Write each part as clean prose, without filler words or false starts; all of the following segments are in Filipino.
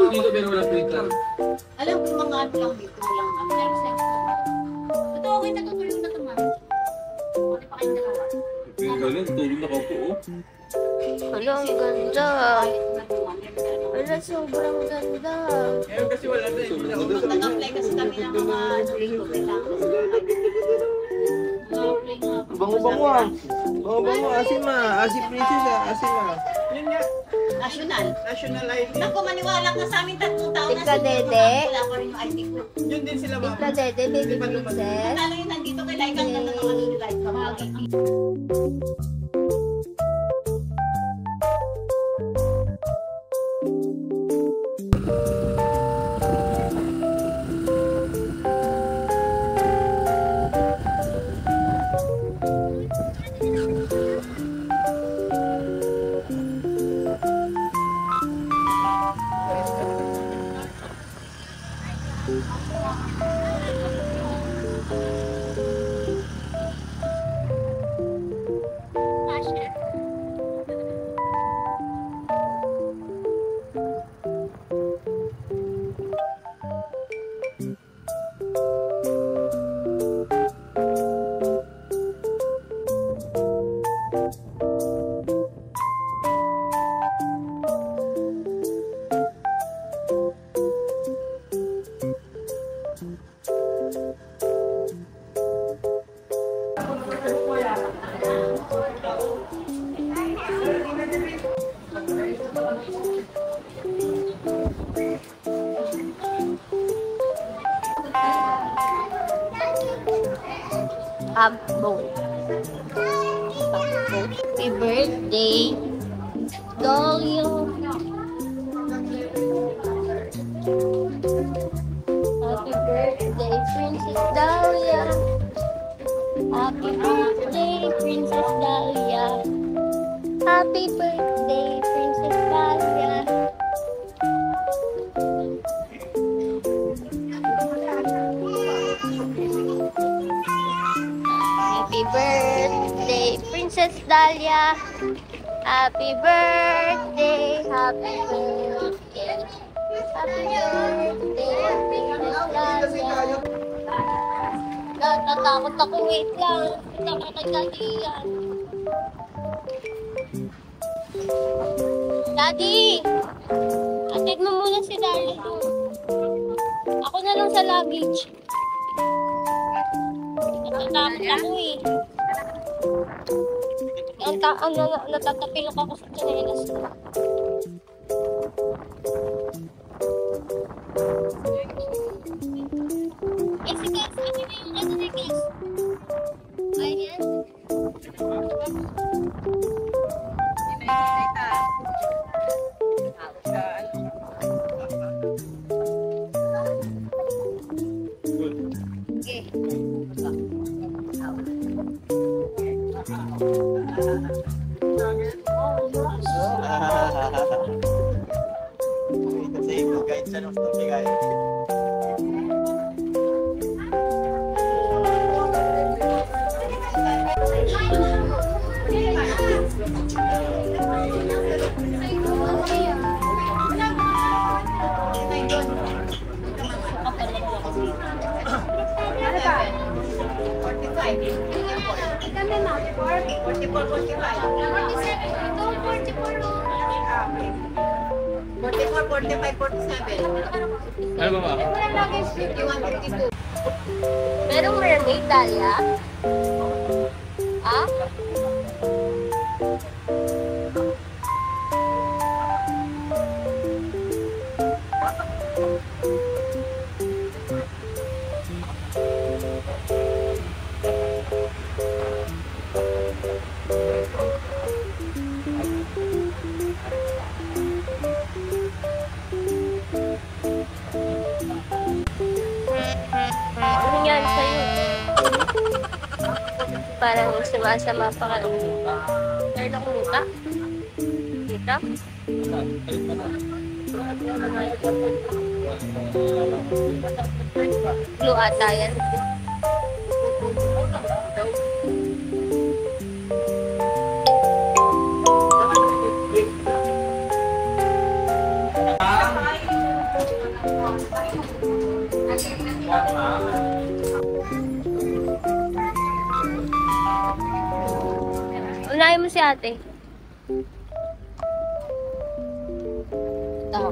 Dito pero wala printer. Alam ko mga ano lang dito lang. Ang meron sa ito. Ito okay na tutulong na ito, ma'am. Wala pa kayong dalawa. Galing, tulong na ako po. Wala, ang ganda. Wala, sobrang ganda. Eh, kasi wala na eh. Mag-apply kasi kami ng mga linggo. Kailangan sa mag-apply nga. Bango-bango ah. Bango-bango. Asin ma. Asin princess ah. Asin ma. Yun nga, National. national ID. Naku, maniwala ka sa amin 3 taon na Tika, Dede. wala pa rin yung ID ko. Yun din sila ma'am. Tita Dede, baby princess. Lalo yung nandito kay Laikang na naman yung live ka mga Abo. Happy birthday, Dolio. Happy birthday, Princess Dahlia. Happy birthday, Princess Dahlia. Happy birthday, Princess Dahlia. Happy birthday, Princess Dahlia. Happy birthday, happy birthday. Happy birthday, Princess Dahlia. Natatakot ako, wait lang. Nakakagalian. Daddy! Atid mo muna si Dahlia doon. Ako na lang sa luggage. Natatakot ako eh. Natatapilok ako sa tsinelas ko. Eh, si Gas, ano na yung Gas? Ayan. Ano ba ba? Merong mermaid, Dahlia? Ha? Ano yan sa'yo? Parang sumasama pa ka ng lupa. Meron akong lupa? Dito? Blue ata yan. Unahin mo si ate. Ito.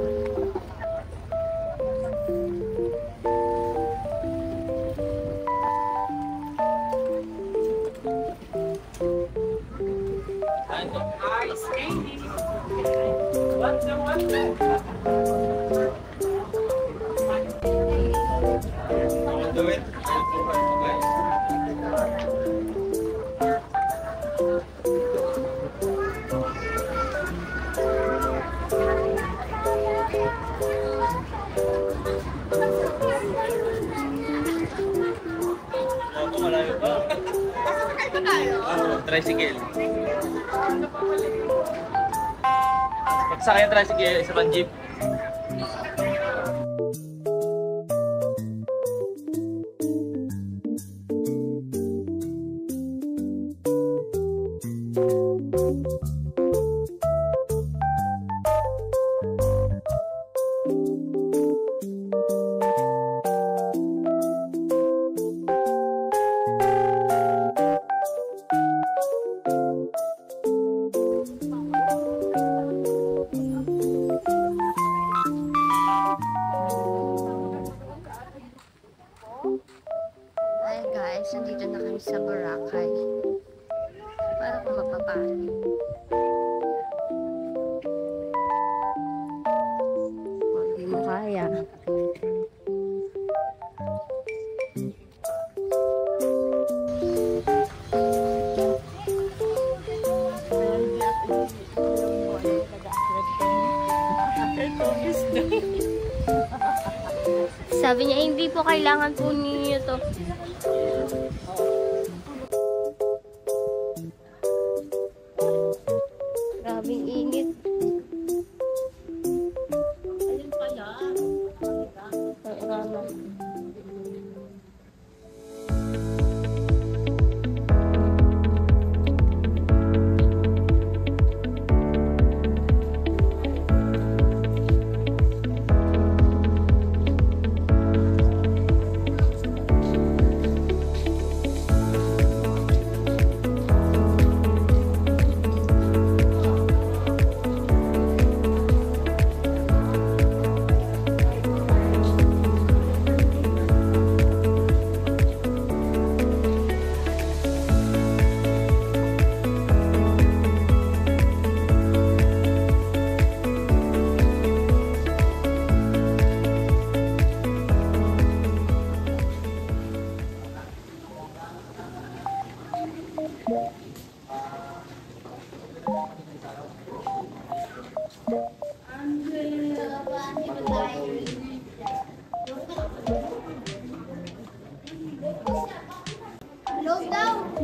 Do it. Malayo pa. Tricycle. Pagsakay ang tricycle, isa pang jeep. Hi guys, nandito na kami sa Boracay. Para ko mapapali. Hindi mo kaya. Sabi niya, hindi po kailangan po ninyo to. Grabing init. Ayun pala.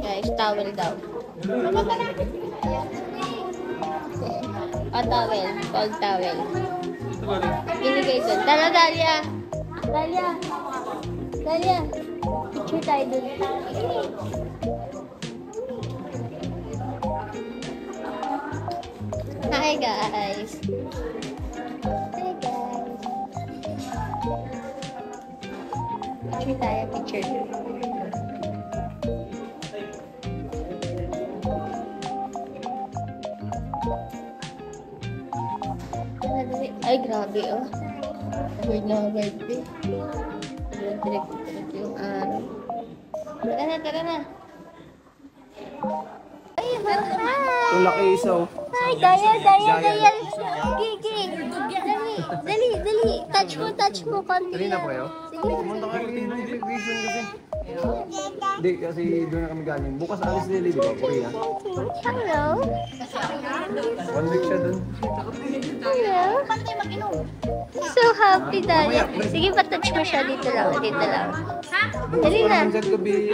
Guys, towel daw. Towel. Cold towel. Binigay doon. Tara, Dalia! Dalia! Dalia! Picture tayo doon. Hi, guys! Hi, guys! Picture tayo, picture. Ay, grabe, oh. Award na award, eh. Direct yung araw. Tara na. Ay, hi! Ang laki isa, oh. Hi, Daya. Gigi. Dali. Touch mo, konti. Dali na po kayo? Sige. Pumunta kami ng immigration kasi. Hindi, kasi doon na kami galing. Bukas alis nila, di ba? Korea. Hello. 1 week siya doon. Hello. So happy, Daya. Sige, patouch mo siya. Dito lang. Dali na. Minsan gabi.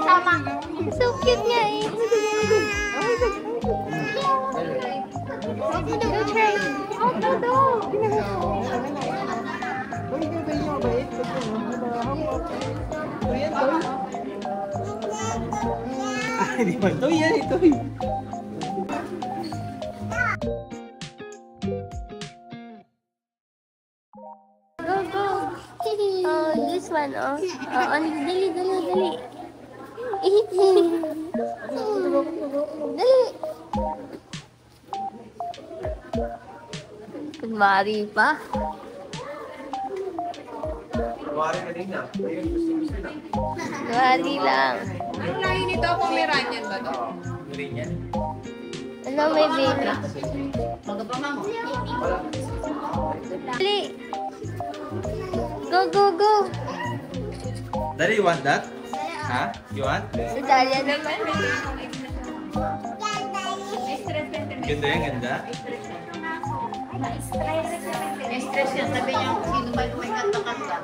Tama. So cute niya, eh. Go try. Ay, di ba? Ito yan. Go. Oh, this one, oh. Oh, dali. Dali. Mari pa. Wari na din na. Ayun, gusto na. Mari lang. Ang layo nito, Pomeranian ba to? Ano, may baby? Magapama mo. Dali. Go. Daddy, you want that? Ha? You want? Si Dalia naman. Ganda yan, ganda. Stress yan. Sabi niya kung sino ba yung may kanta-kanta.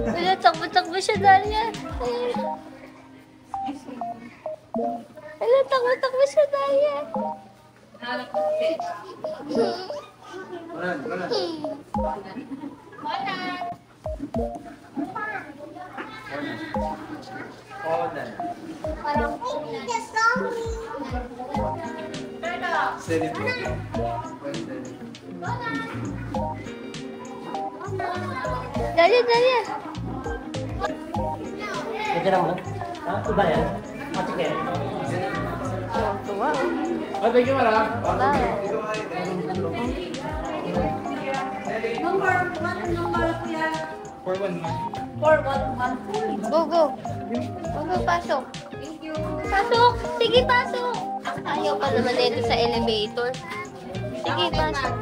Wala, takbo siya, Dalia. Wala, takbo siya, Dalia. Wala. Dalia. Medyo naman. Ah, iba yan. Sige. Tuwa. Oh, thank you, Mara. For one month. Go, pasok. Pasok! Sige, pasok! Ayaw pa naman nito sa elevator. Sige, pasok.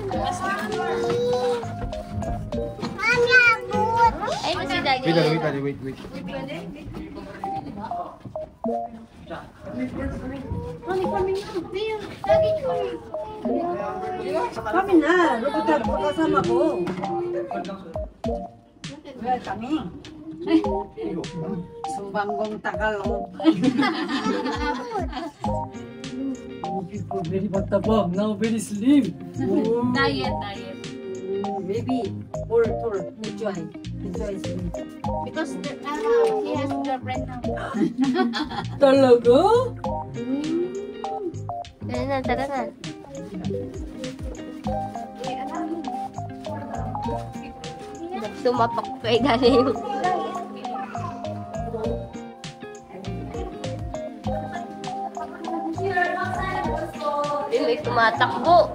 Ay, si Daddy. Wait. Kami na, lubutan po kasama ko. Well, kami. Sumbanggong Tagalog. People very matabang, now very slim. Diet. Maybe, or, enjoy slim. Because he has girlfriend now. Talaga? Tara na. Sumapak kay Daddy yung... May tumatakbo.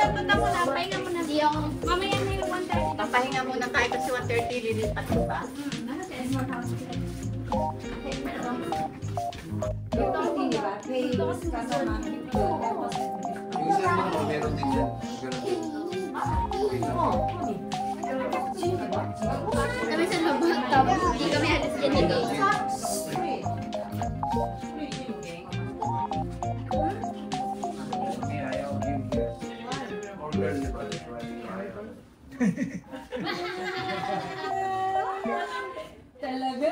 Punta mo na. Pahinga mo na. Mamaya na yung 1:30. Papahinga muna kahit kasi 1:30 lilipat ko ba? Yung isa mo naman meron din dyan. Kami sa lubang tapos hindi kami alis dyan ni Gay. Talaga?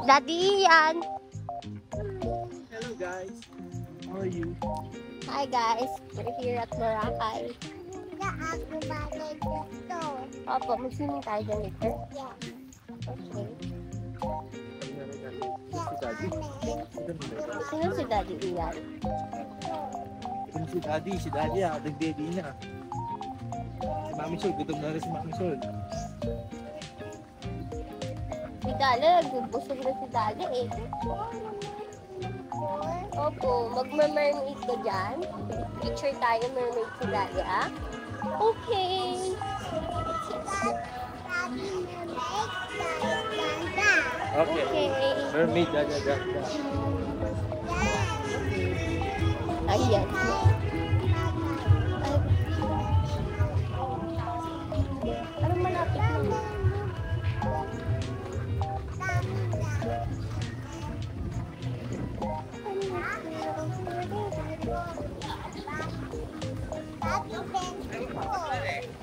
Daddy Ian. Hello guys. How are you? Hi guys, we're here at Boracay. Opo, mag-swimming tayo dyan later. Okay. Sino si Daddy Ian? Ito si Daddy. Si Daddy nag-daddy niya. Si Mami Sol, gutom na rin si Mami Sol. Si Dali, nagbubusog na si Dali eh. Opo, mag-mermaid ka dyan. Picture tayo, mermaid si Dali ah. Okay. Okay. Okay. Mermaid, Ayan. Parang malapit na.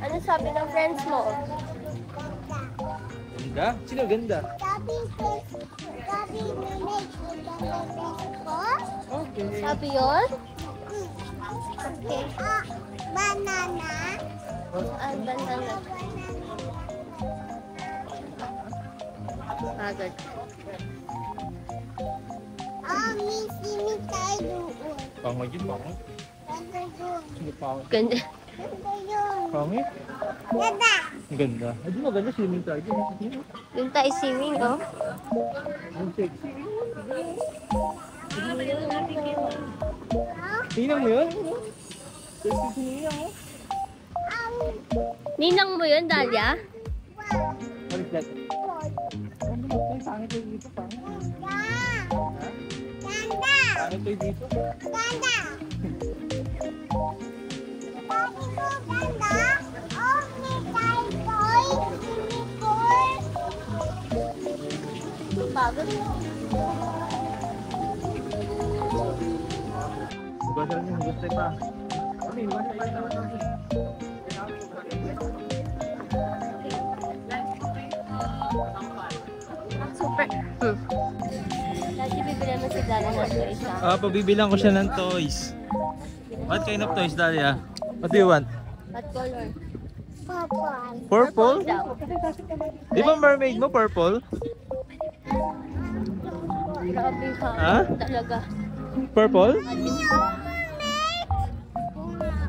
Ano sabi ng friends mo? Ganda? Sino ganda? Okay. Sabi yun? Okay. Banana. Ah, banana. Agad. Missy tayo doon. Pangit yun, pangit. Ganda doon. Sino pangit? Ganda. Ganda yun. Pangit? Ganda. Ang ganda. Ay, di maganda swimming tayo. Yung tayo swimming, oh. Ang sexy. Tingnan mo yun? Sexy si Ninang, oh. Ninang mo yun, Dalia? What is that? Ay, pangit tayo dito, pangit. Ganda. Pangit tayo dito. Ganda. Sabi ko ganda. Oh, may toy. Unicorn. Bagod. Ganda rin yung gusto pa. Kami, iwan tayo. Super. Dati bibili mo si Dalia ng toys, ha? Pabibilang ko siya ng toys. What kind of toys, Dalia? What do you want? What color? Purple. Purple? Daw. Di ba mermaid mo purple? Grabe ka. Ha? Talaga. Purple?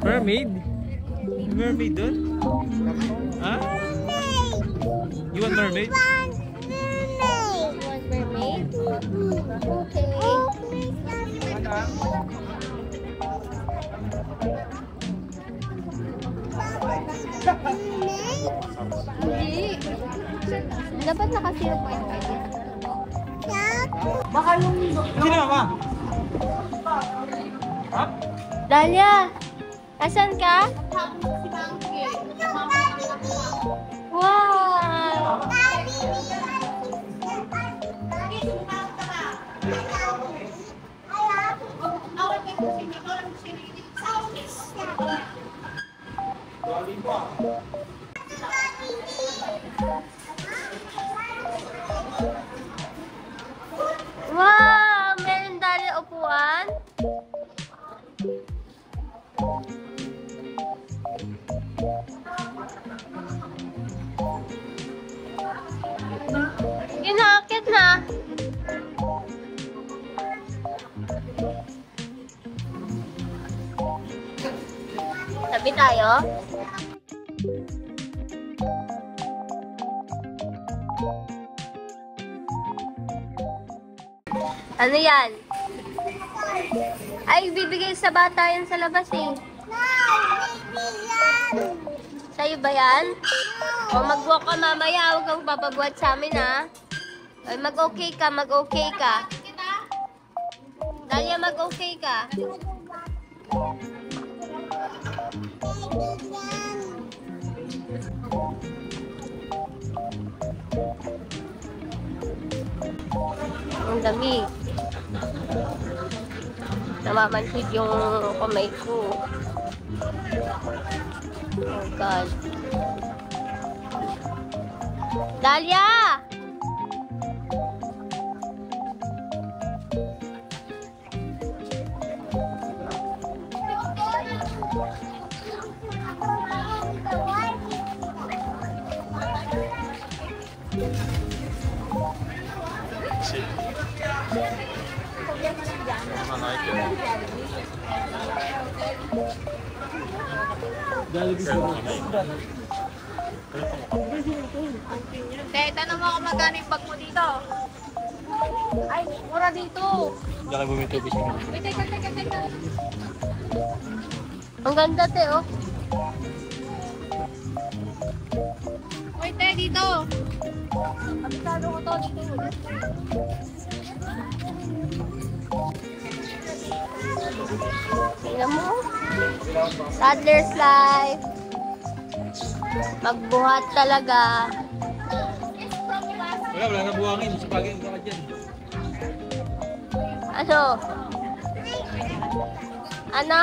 Mermaid? Mermaid doon? Ha? You want mermaid? You want mermaid? Okay. Hindi. Dapat naka 0.5. Sino mama? Dalia! Asan ka? Wow! Wow! Meron Dalia upuan? Inakit na. Tabi tayo. Ano yan? Ay, bibigay sa bata yan sa labas eh. Sa'yo ba yan? O mag-walk ka mamaya, huwag kang papabuhat sa amin ha. Ay, mag-okay ka, mag-okay ka. Dalia, mag-okay ka. Ang dami. Namamanhid yung kamay ko. Oh God. Dalia! Tanong mo kung magkano yung bag mo dito. Ay, mura dito. Diyan kayo bumito bis mo. Wait, teka. Ang ganda, te, oh. Wait, dito. Abisado ko to dito. Tingnan mo. Toddler's life. Magbuhat talaga. Wala na buhangin. Sapagin ka dyan. Ano? Ano?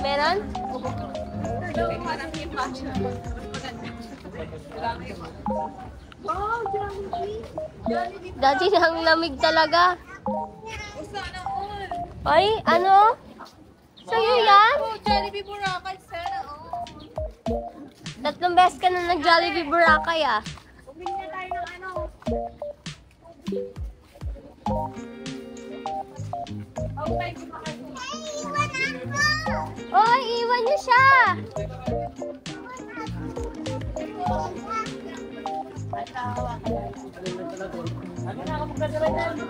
Meron? Dati ang lamig talaga. Ay, ano? Sa'yo yan? Jollibee Boracay, sana. Tatlong beses ka na nag-Jollibee Boracay ah. Bumili na tayo ng ano. Okay, Oy, iwan niyo siya!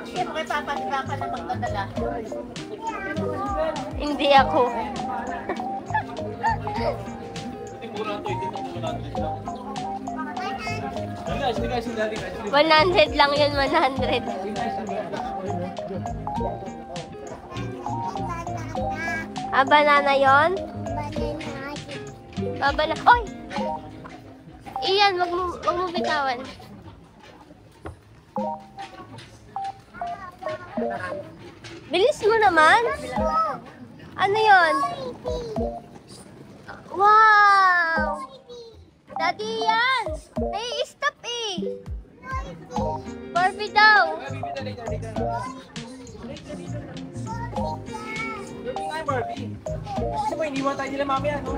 Siyempre, papaliba ka na magdadala. Hindi ako. Sige guys, hindi guys. 100 lang yun, 100. Ah, banana yon? Banana. Oy! Iyan, wag mo bitawan. Bilis mo naman. Ano yon? Wow! Daddy yan! Nai-stop eh! Barbie daw! Barbie. Gusto mo, iniwan tayo nila mamaya, no?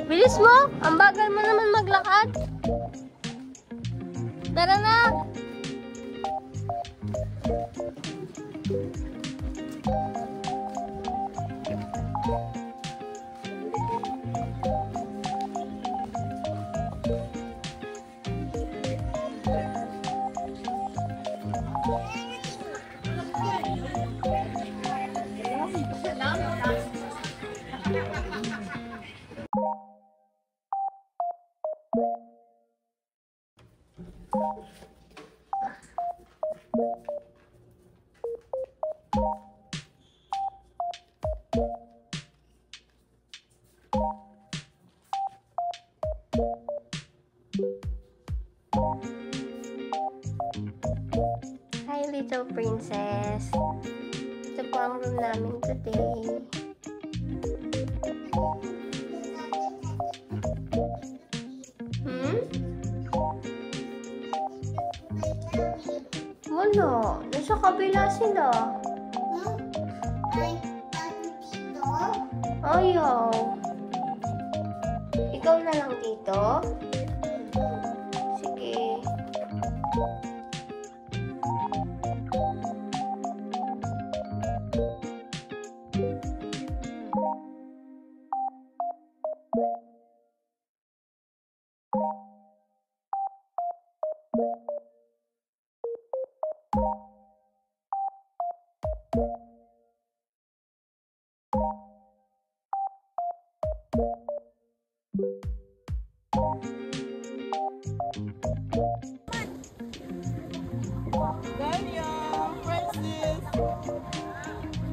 Bilis mo! Ang bagal mo naman maglakad. Tara na! Hi, little princess. Ito po ang room namin today. Wala. Nasa kabila sila. Ayaw. Ikaw na lang dito? Sige.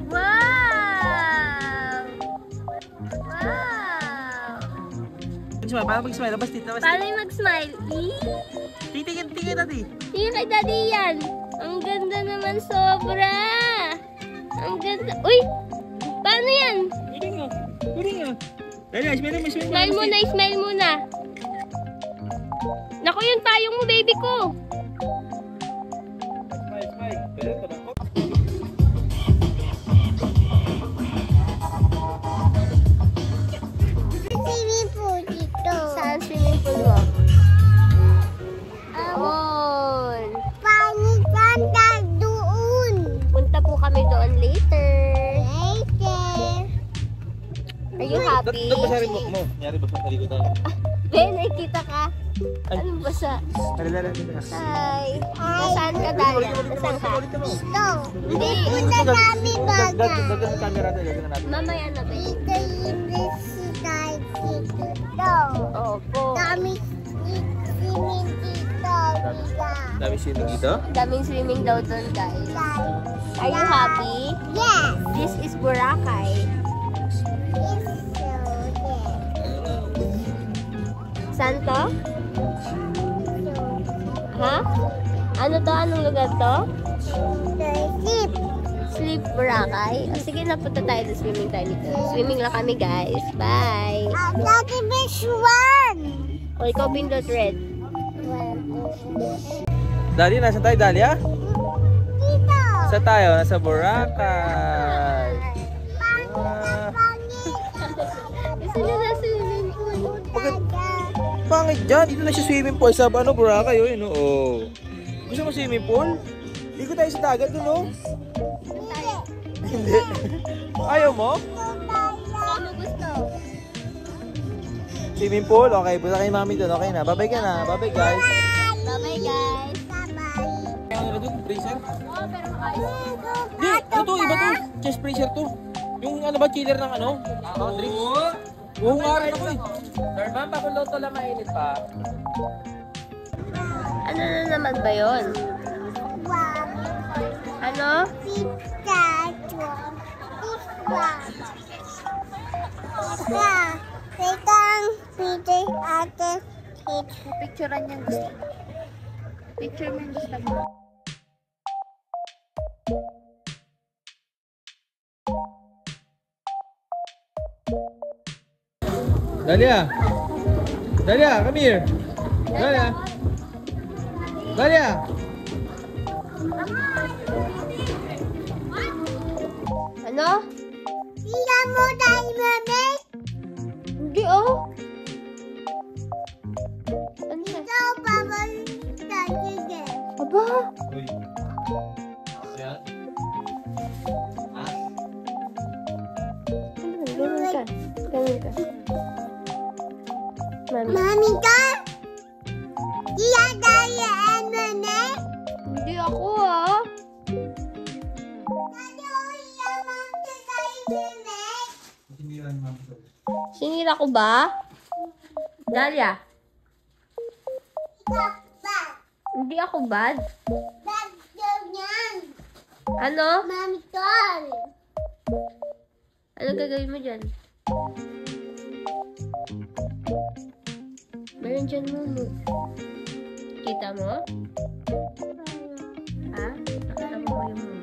Wow! Wow! Mag-smile, paano mag-smile? Labas dito, labas Paano yung mag-smile? Tingin natin. Tingin kay daddy yan. Ang ganda naman sobra. Ang ganda. Uy! Paano yan? Huling nga. Dali, smile. Smile muna, smile muna. Naku, yung payong mo, baby ko. Smile. Pero ito na. Swimming pool dito. Saan swimming pool mo? Doon. Panitan doon. Punta po kami doon later. Are you happy? Doon ba sa remote mo? Nyari ba sa kalikutan? Ben, nakikita ka? Anong basa? Halala. Hi. Nasaan ka, Daya? Nasaan ka? Ito. Hindi. Punta kami baga. Dagan ang camera natin. Mamaya na, Ben. Ito yung si dito. Opo. Kami simin dito. Dami swimming dito? Daming swimming daw doon, guys. Are you happy? Yes. This is Boracay. Saan to? Ha? Ano to? Anong lugar to? Sleep. Sleep Boracay. O, sige, napunta tayo doon. Swimming tayo dito. Swimming lang kami, guys. Bye! Daddy, which one? O, ikaw pindot red. Dali, nasa tayo, Dalia? Dito. Sa tayo, nasa Boracay. Wow. Gusto nyo na swimming pool. Bakit? Pangit dyan. Dito na siya swimming pool sa ano, Boracay. Oh, yun, oh. Gusto mo swimming pool? Ligo tayo sa dagat dun, oh. Hindi. Ayaw mo? Ano gusto? Swimming pool? Okay, punta kay mami dun. Okay na. Bye-bye ka na. Bye-bye, guys. Bye-bye, guys. Ano na dun? Freezer? Oh, pero ayos. Hindi, ano to? Iba to. Chest freezer to. Yung ano ba, chiller ng ano? Drinks? Oo nga rin ako eh. Sir, ma'am, pakuluto lang mainit pa. Ano na naman ba yun? Ano? Pizza. Pegang pizza ate. Picturean niya gusto. Picture mo yung gusto mo. Dalia! Dalia, come here! Dalia! Dalia! Ano? Sila mo tayo, mami. Hindi, oh. Ano siya? Ito, papa. Tayo. Aba? Uy. Ayan. Ganun ka. Ganun ka. Mami. Mami ka? Iya tayo, mami. Hindi ako, ah. Sinira ko ba? Dalia? Hindi ako bad. Ano? Mami Tol. Ano gagawin mo dyan? Meron dyan mo. Kita mo? Ha? Nakita mo ba yung mumu?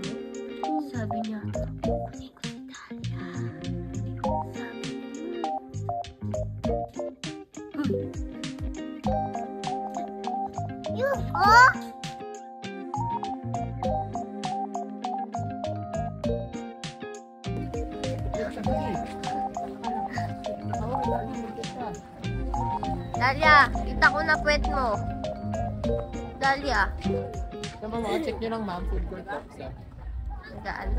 Sabi niya, kunin ko si Dalia. Sabi niya. Yuko. Dalia, kita ko na puwet mo. Dalia. Check nyo lang ma'am, food court box. Gaan.